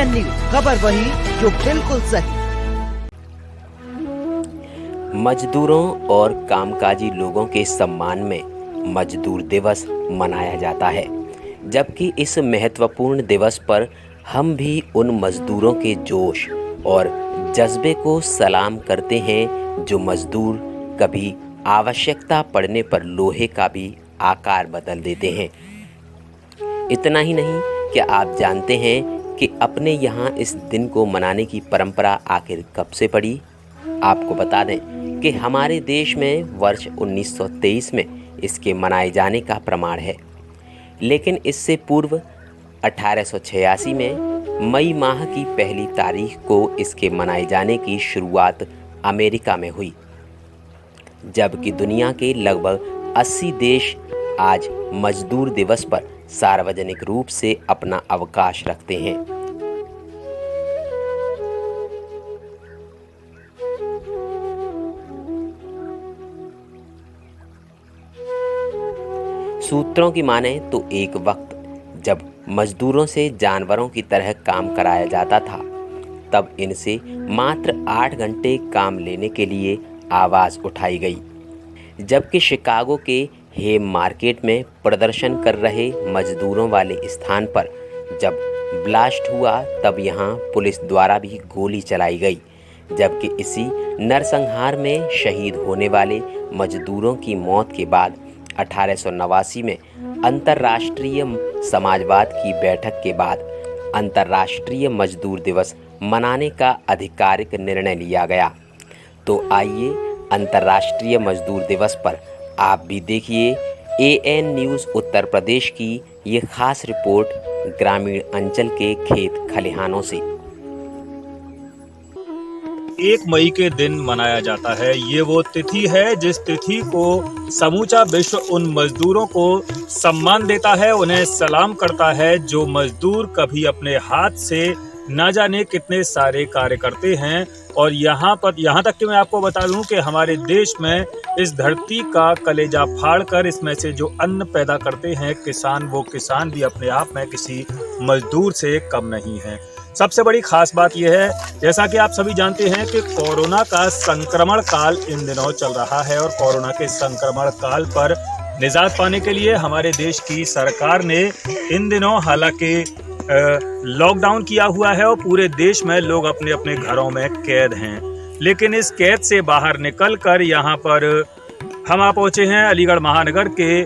AN news, खबर वही जो बिल्कुल सही। मजदूरों और कामकाजी लोगों के सम्मान में मजदूर दिवस मनाया जाता है, जबकि इस महत्वपूर्ण दिवस पर हम भी उन मजदूरों के जोश और जज्बे को सलाम करते हैं जो मजदूर कभी आवश्यकता पड़ने पर लोहे का भी आकार बदल देते हैं। इतना ही नहीं, क्या आप जानते हैं कि अपने यहाँ इस दिन को मनाने की परंपरा आखिर कब से पड़ी? आपको बता दें कि हमारे देश में वर्ष 1923 में इसके मनाए जाने का प्रमाण है, लेकिन इससे पूर्व 1886 में मई माह की पहली तारीख को इसके मनाए जाने की शुरुआत अमेरिका में हुई, जबकि दुनिया के लगभग 80 देश आज मजदूर दिवस पर सार्वजनिक रूप से अपना अवकाश रखते हैं। सूत्रों की माने तो एक वक्त जब मजदूरों से जानवरों की तरह काम कराया जाता था, तब इनसे मात्र 8 घंटे काम लेने के लिए आवाज़ उठाई गई। जबकि शिकागो के हेम मार्केट में प्रदर्शन कर रहे मजदूरों वाले स्थान पर जब ब्लास्ट हुआ, तब यहाँ पुलिस द्वारा भी गोली चलाई गई। जबकि इसी नरसंहार में शहीद होने वाले मजदूरों की मौत के बाद 1889 में अंतर्राष्ट्रीय समाजवाद की बैठक के बाद अंतर्राष्ट्रीय मजदूर दिवस मनाने का आधिकारिक निर्णय लिया गया। तो आइए अंतर्राष्ट्रीय मजदूर दिवस पर आप भी देखिए AN न्यूज़ उत्तर प्रदेश की ये खास रिपोर्ट ग्रामीण अंचल के खेत खलिहानों से। 1 मई के दिन मनाया जाता है। ये वो तिथि है जिस तिथि को समूचा विश्व उन मजदूरों को सम्मान देता है, उन्हें सलाम करता है जो मजदूर कभी अपने हाथ से न जाने कितने सारे कार्य करते हैं। और यहाँ तक कि मैं आपको बता दूं कि हमारे देश में इस धरती का कलेजा फाड़कर इसमें से जो अन्न पैदा करते हैं किसान, वो किसान भी अपने आप में किसी मजदूर से कम नहीं है। सबसे बड़ी खास बात यह है, जैसा कि आप सभी जानते हैं कि कोरोना का संक्रमण काल इन दिनों चल रहा है और कोरोना के संक्रमण काल पर निजात पाने के लिए हमारे देश की सरकार ने इन दिनों हालांकि लॉकडाउन किया हुआ है और पूरे देश में लोग अपने अपने घरों में कैद हैं, लेकिन इस कैद से बाहर निकलकर यहाँ पर हम आ पहुँचे हैं अलीगढ़ महानगर के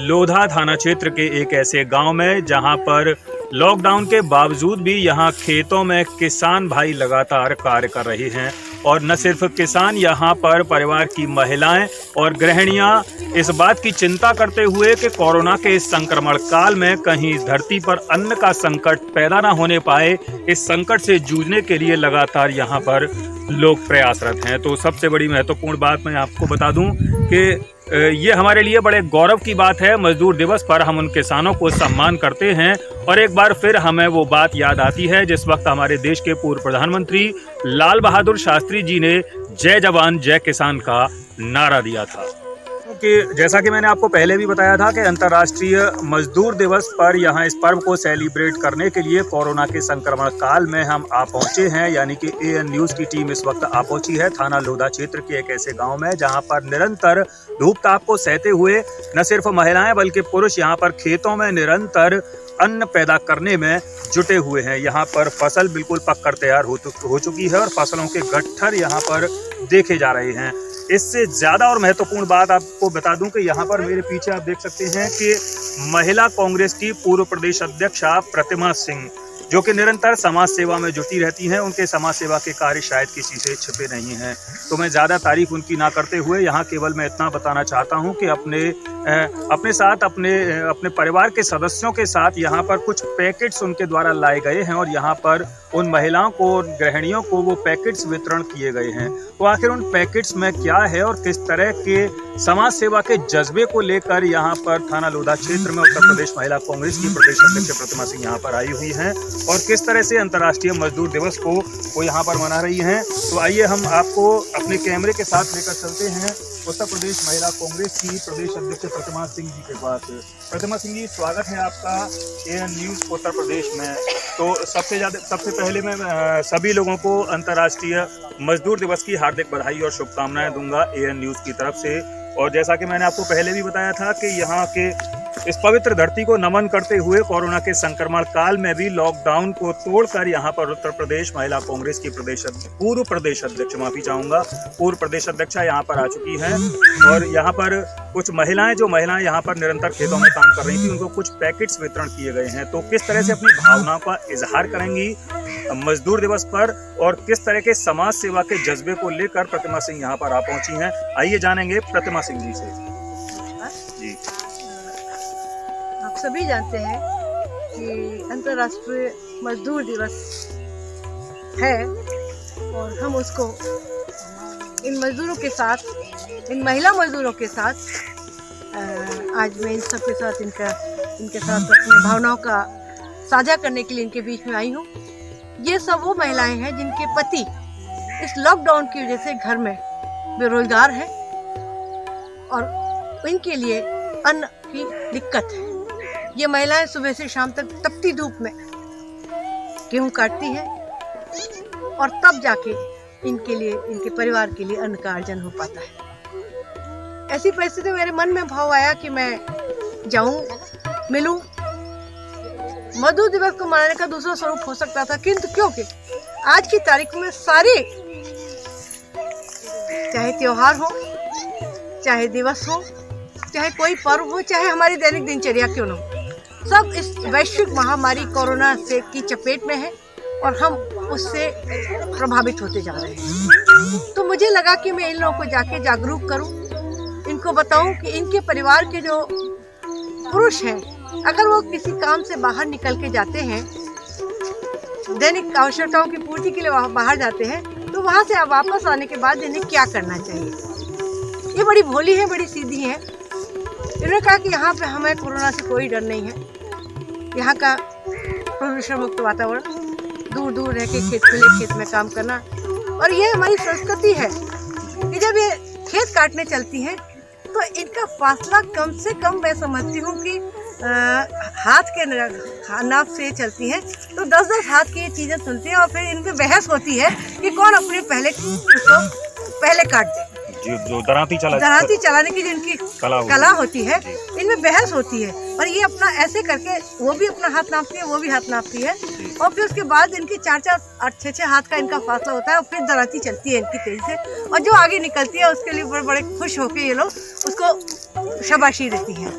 लोधा थाना क्षेत्र के एक ऐसे गांव में जहां पर लॉकडाउन के बावजूद भी यहां खेतों में किसान भाई लगातार कार्य कर रहे हैं। और न सिर्फ किसान, यहाँ पर परिवार की महिलाएं और गृहिणियां इस बात की चिंता करते हुए कि कोरोना के इस संक्रमण काल में कहीं इस धरती पर अन्न का संकट पैदा न होने पाए, इस संकट से जूझने के लिए लगातार यहाँ पर लोग प्रयासरत हैं। तो सबसे बड़ी महत्वपूर्ण बात मैं आपको बता दूं कि ये हमारे लिए बड़े गौरव की बात है। मजदूर दिवस पर हम उन किसानों को सम्मान करते हैं और एक बार फिर हमें वो बात याद आती है जिस वक्त हमारे देश के पूर्व प्रधानमंत्री लाल बहादुर शास्त्री जी ने जय जवान जय किसान का नारा दिया था। कि जैसा कि मैंने आपको पहले भी बताया था कि अंतर्राष्ट्रीय मजदूर दिवस पर यहाँ इस पर्व को सेलिब्रेट करने के लिए कोरोना के संक्रमण काल में हम आ पहुँचे हैं, यानी कि AN न्यूज़ की टीम इस वक्त आ पहुँची है थाना लोधा क्षेत्र के एक ऐसे गांव में जहां पर निरंतर धूप ताप को सहते हुए न सिर्फ महिलाएं बल्कि पुरुष यहाँ पर खेतों में निरंतर अन्न पैदा करने में जुटे हुए हैं। यहाँ पर फसल बिल्कुल पककर तैयार हो चुकी है और फसलों के गट्ठर यहाँ पर देखे जा रहे हैं। इससे ज़्यादा और महत्वपूर्ण बात आपको बता दूं कि यहाँ पर मेरे पीछे आप देख सकते हैं कि महिला कांग्रेस की पूर्व प्रदेश अध्यक्षा प्रतिमा सिंह, जो कि निरंतर समाज सेवा में जुटी रहती हैं, उनके समाज सेवा के कार्य शायद किसी से छिपे नहीं हैं। तो मैं ज़्यादा तारीफ उनकी ना करते हुए यहाँ केवल मैं इतना बताना चाहता हूँ कि अपने साथ अपने परिवार के सदस्यों के साथ यहाँ पर कुछ पैकेट्स उनके द्वारा लाए गए हैं और यहाँ पर उन महिलाओं को, गृहिणियों को वो पैकेट्स वितरण किए गए हैं। तो आखिर उन पैकेट्स में क्या है और किस तरह के समाज सेवा के जज्बे को लेकर यहाँ पर थाना लोधा क्षेत्र में उत्तर प्रदेश महिला कांग्रेस की प्रदेश अध्यक्ष प्रतिमा सिंह यहाँ पर आई हुई हैं और किस तरह से अंतर्राष्ट्रीय मजदूर दिवस को वो यहाँ पर मना रही हैं, तो आइए हम आपको अपने कैमरे के साथ लेकर चलते हैं उत्तर प्रदेश महिला कांग्रेस की प्रदेश अध्यक्ष प्रतिमा सिंह जी के पास। प्रतिमा सिंह जी, स्वागत है आपका एएन न्यूज़ उत्तर प्रदेश में। तो सबसे पहले मैं सभी लोगों को अंतर्राष्ट्रीय मजदूर दिवस की हार्दिक बधाई और शुभकामनाएं दूंगा एएन न्यूज़ की तरफ से। और जैसा कि मैंने आपको पहले भी बताया था कि यहाँ के इस पवित्र धरती को नमन करते हुए कोरोना के संक्रमण काल में भी लॉकडाउन को तोड़कर यहाँ पर उत्तर प्रदेश महिला कांग्रेस की पूर्व प्रदेश अध्यक्षा यहाँ पर आ चुकी हैं। और यहाँ पर कुछ महिलाएं यहाँ पर निरंतर खेतों में काम कर रही थी, उनको कुछ पैकेट्स वितरण किए गए हैं। तो किस तरह से अपनी भावनाओं का इजहार करेंगी मजदूर दिवस पर और किस तरह के समाज सेवा के जज्बे को लेकर प्रतिमा सिंह यहाँ पर आ पहुंची हैं, आइए जानेंगे प्रतिमा सिंह जी से। जी, आप सभी जानते हैं कि अंतर्राष्ट्रीय मजदूर दिवस है और हम उसको इन मजदूरों के साथ, इन महिला मजदूरों के साथ आज मैं इन सबके साथ इनके साथ अपनी भावनाओं का साझा करने के लिए इनके बीच में आई हूँ। ये सब वो महिलाएं हैं जिनके पति इस लॉकडाउन की वजह से घर में बेरोजगार हैं और इनके लिए अन्न की दिक्कत है। ये महिलाएं सुबह से शाम तक तपती धूप में गेहूं काटती हैं और तब जाके इनके लिए, इनके परिवार के लिए अन्न का अर्जन हो पाता है। ऐसी परिस्थिति में मेरे मन में भाव आया कि मैं जाऊं, मिलूं। मजदूर दिवस को मनाने का दूसरा स्वरूप हो सकता था, किंतु क्योंकि आज की तारीख में सारे, चाहे त्योहार हो, चाहे दिवस हो, चाहे कोई पर्व हो, चाहे हमारी दैनिक दिनचर्या क्यों न हो, सब इस वैश्विक महामारी कोरोना से की चपेट में है और हम उससे प्रभावित होते जा रहे हैं। तो मुझे लगा कि मैं इन लोगों को जाके जागरूक करूं, इनको बताऊं कि इनके परिवार के जो पुरुष हैं, अगर वो किसी काम से बाहर निकल के जाते हैं, दैनिक आवश्यकताओं की पूर्ति के लिए बाहर जाते हैं, तो वहाँ से वापस आने के बाद इन्हें क्या करना चाहिए। ये बड़ी भोली है, बड़ी सीधी है। इन्होंने कहा कि यहाँ पे हमें कोरोना से कोई डर नहीं है, यहाँ का प्रदूषण मुक्त वातावरण, दूर दूर रह के खेत में काम करना। और ये हमारी संस्कृति है कि जब ये खेत काटने चलती हैं तो इनका फासला कम से कम, मैं समझती हूँ कि हाथ के नाप से चलती हैं, तो 10-10 हाथ की ये चीज़ें सुनती हैं और फिर इनमें बहस होती है कि कौन अपने पहले काट दे। जो दराती चलाने की जो इनकी कला होती है, इनमें बहस होती है। और ये अपना ऐसे करके वो भी अपना हाथ नापती है, वो भी हाथ नापती है और फिर उसके बाद इनके 4-4, 8-6 हाथ का इनका फासला होता है और फिर दराती चलती है इनकी तेजी से। और जो आगे निकलती है उसके लिए बड़े खुश होकर ये लोग उसको शाबाशी देती हैं।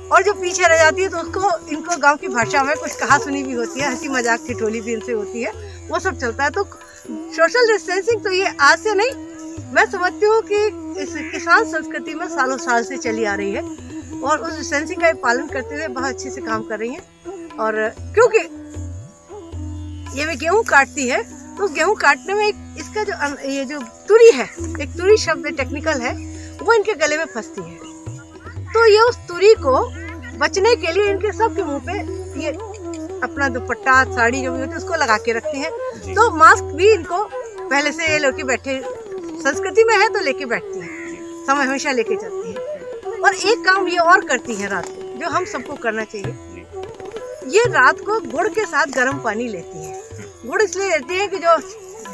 और जो पीछे रह जाती है तो उसको, इनको गाँव की भाषा में कुछ कहा सुनी भी होती है, हंसी मजाक की ठिठोली भी इनसे होती है, वो सब चलता है। तो सोशल डिस्टेंसिंग तो ये आज से नहीं, मैं समझती हूँ कि इस किसान संस्कृति में सालों साल से चली आ रही है और उस डिस्टेंसिंग का पालन करते हुए बहुत अच्छे से काम कर रही हैं। और क्योंकि ये वे गेहूं काटती है तो उस गेहूं काटने में इसका जो ये जो तुरी है, एक तुरी शब्द टेक्निकल है, वो इनके गले में फंसती है। तो ये उस तुरी को बचने के लिए इनके सबके मुंह पे ये अपना दुपट्टा, साड़ी जो भी होती है उसको लगा के रखती हैं। तो मास्क भी इनको पहले से ये लेके बैठे, संस्कृति में है तो लेके बैठती है, समय हमेशा लेके चलती है। और एक काम ये और करती है रात को, जो हम सबको करना चाहिए, ये रात को गुड़ के साथ गर्म पानी लेती है। गुड़ इसलिए लेती है कि जो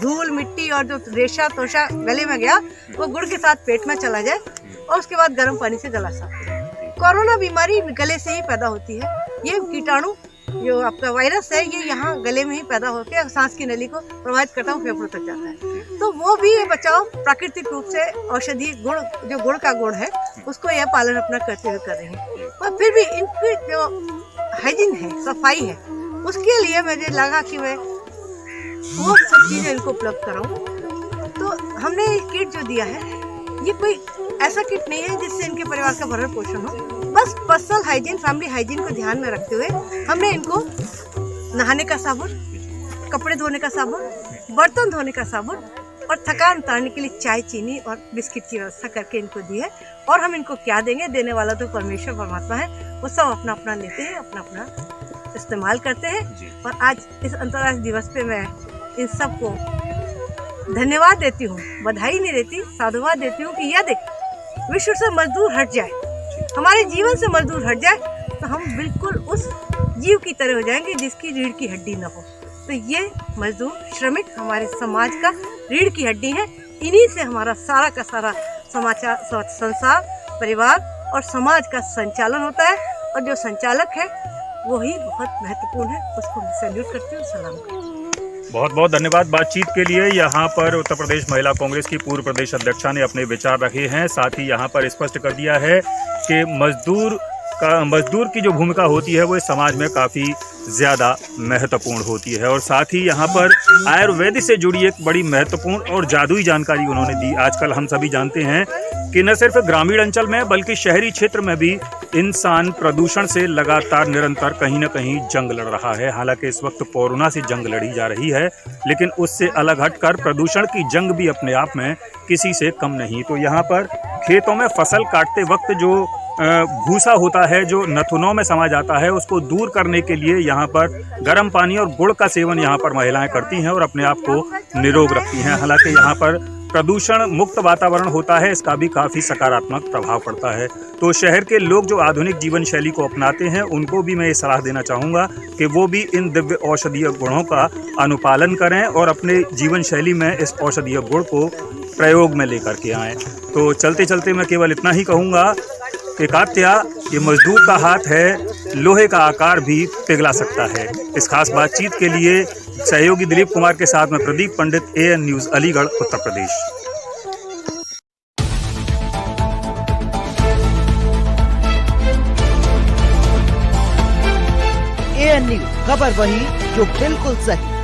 धूल मिट्टी और जो रेशा तोशा गले में गया वो गुड़ के साथ पेट में चला जाए और उसके बाद गर्म पानी से गला साफ करें। कोरोना बीमारी गले से ही पैदा होती है। ये कीटाणु जो आपका वायरस है, ये यहाँ गले में ही पैदा होकर सांस की नली को प्रभावित करता हुआ फेफड़ों तक जाता है। तो वो भी ये बचाव प्राकृतिक रूप से औषधि गुण, जो गुड़ का गुण है, उसको यह पालन अपना करते हुए कर रहे हैं। पर फिर भी इनकी जो हाइजीन है, सफाई है, उसके लिए मुझे लगा कि मैं वो सब चीज़ें इनको उपलब्ध कराऊं। तो हमने किट जो दिया है, ये कोई ऐसा किट नहीं है जिससे इनके परिवार का भरण पोषण हो, बस पर्सनल हाइजीन, फैमिली हाइजीन को ध्यान में रखते हुए हमने इनको नहाने का साबुन, कपड़े धोने का साबुन, बर्तन धोने का साबुन और थकान उतारने के लिए चाय, चीनी और बिस्किट की व्यवस्था करके इनको दी है। और हम इनको क्या देंगे, देने वाला तो परमेश्वर परमात्मा है, वो सब अपना अपना लेते हैं, अपना अपना इस्तेमाल करते हैं। और आज इस अंतर्राष्ट्रीय दिवस पे मैं इन सबको धन्यवाद देती हूँ, बधाई नहीं देती, साधुवाद देती हूँ कि यदि विश्व से मजदूर हट जाए, हमारे जीवन से मजदूर हट जाए, तो हम बिल्कुल उस जीव की तरह हो जाएंगे जिसकी रीढ़ की हड्डी न हो। तो ये मजदूर श्रमिक हमारे समाज का रीढ़ की हड्डी है। इन्हीं से हमारा सारा का सारा संसार, परिवार और समाज का संचालन होता है। और जो संचालक है वो ही बहुत महत्वपूर्ण है, उसको मैं सैल्यूट करती हूँ, सलाम करती हूँ। बहुत बहुत धन्यवाद बातचीत के लिए। यहाँ पर उत्तर प्रदेश महिला कांग्रेस की पूर्व प्रदेश अध्यक्षा ने अपने विचार रखे हैं। साथ ही यहाँ पर स्पष्ट कर दिया है कि मजदूर की जो भूमिका होती है वो इस समाज में काफ़ी ज़्यादा महत्वपूर्ण होती है। और साथ ही यहाँ पर आयुर्वेद से जुड़ी एक बड़ी महत्वपूर्ण और जादुई जानकारी उन्होंने दी। आजकल हम सभी जानते हैं कि न सिर्फ ग्रामीण अंचल में बल्कि शहरी क्षेत्र में भी इंसान प्रदूषण से लगातार निरंतर कहीं न कहीं जंग लड़ रहा है। हालांकि इस वक्त कोरोना से जंग लड़ी जा रही है, लेकिन उससे अलग हटकर प्रदूषण की जंग भी अपने आप में किसी से कम नहीं। तो यहाँ पर खेतों में फसल काटते वक्त जो भूसा होता है, जो नथुनों में समा जाता है, उसको दूर करने के लिए यहाँ पर गर्म पानी और गुड़ का सेवन यहाँ पर महिलाएं करती हैं और अपने आप को निरोग रखती हैं। हालांकि यहाँ पर प्रदूषण मुक्त वातावरण होता है, इसका भी काफ़ी सकारात्मक प्रभाव पड़ता है। तो शहर के लोग जो आधुनिक जीवन शैली को अपनाते हैं उनको भी मैं ये सलाह देना चाहूँगा कि वो भी इन दिव्य औषधीय गुणों का अनुपालन करें और अपने जीवन शैली में इस औषधीय गुण को प्रयोग में लेकर के आएँ। तो चलते चलते मैं केवल इतना ही कहूँगा कि कात्या, ये मजदूर का हाथ है, लोहे का आकार भी पिघला सकता है। इस खास बातचीत के लिए सहयोगी दिलीप कुमार के साथ में प्रदीप पंडित, AN news, Aligarh, Uttar Pradesh. AN news, खबर वही जो बिल्कुल सही।